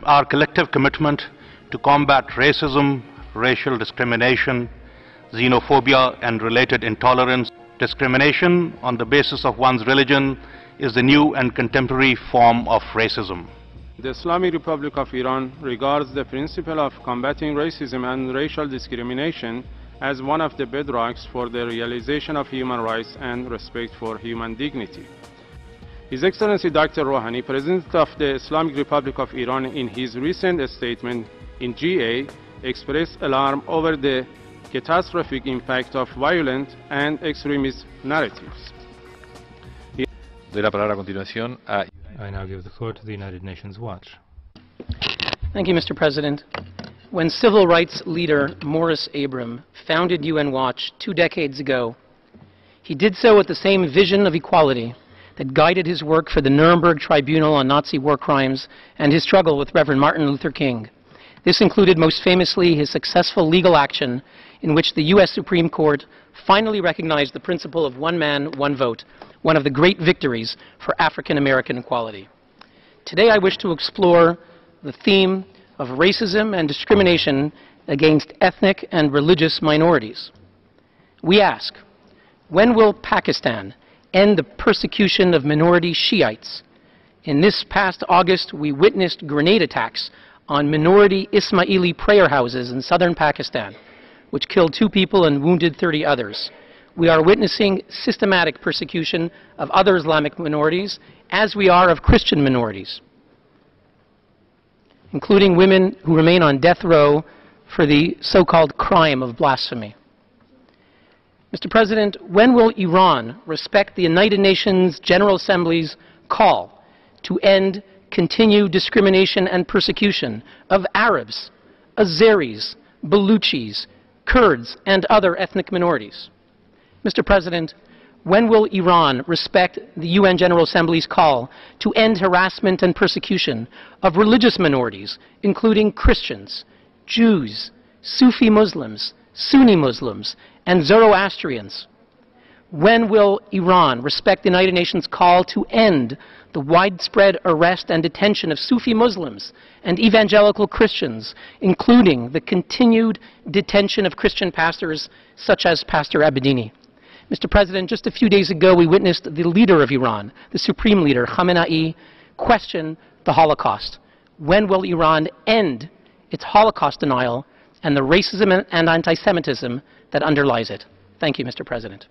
our collective commitment to combat racism, racial discrimination, xenophobia, and related intolerance. Discrimination on the basis of one's religion is the new and contemporary form of racism. The Islamic Republic of Iran regards the principle of combating racism and racial discrimination as one of the bedrocks for the realization of human rights and respect for human dignity. His Excellency Dr. Rouhani, President of the Islamic Republic of Iran, in his recent statement in GA, expressed alarm over the catastrophic impact of violent and extremist narratives. Doy la palabra a continuación a... I now give the floor to the United Nations Watch. Thank you, Mr. President. When civil rights leader Morris Abram founded UN Watch 2 decades ago, he did so with the same vision of equality that guided his work for the Nuremberg Tribunal on Nazi war crimes and his struggle with Reverend Martin Luther King. This included most famously his successful legal action in which the U.S. Supreme Court finally recognized the principle of one man, one vote, one of the great victories for African American equality. Today I wish to explore the theme of racism and discrimination against ethnic and religious minorities. We ask, when will Pakistan end the persecution of minority Shiites? In this past August, we witnessed grenade attacks on minority Ismaili prayer houses in southern Pakistan, which killed 2 people and wounded 30 others. We are witnessing systematic persecution of other Islamic minorities, as we are of Christian minorities, including women who remain on death row for the so-called crime of blasphemy. Mr. President, when will Iran respect the United Nations General Assembly's call to end continued discrimination and persecution of Arabs, Azeris, Baluchis, Kurds, and other ethnic minorities? Mr. President, when will Iran respect the UN General Assembly's call to end harassment and persecution of religious minorities, including Christians, Jews, Sufi Muslims, Sunni Muslims, and Zoroastrians? When will Iran respect the United Nations call to end the widespread arrest and detention of Sufi Muslims and evangelical Christians, including the continued detention of Christian pastors such as Pastor Abedini? Mr. President, just a few days ago we witnessed the leader of Iran, the supreme leader, Khamenei, question the Holocaust. When will Iran end its Holocaust denial and the racism and anti-Semitism that underlies it? Thank you, Mr. President.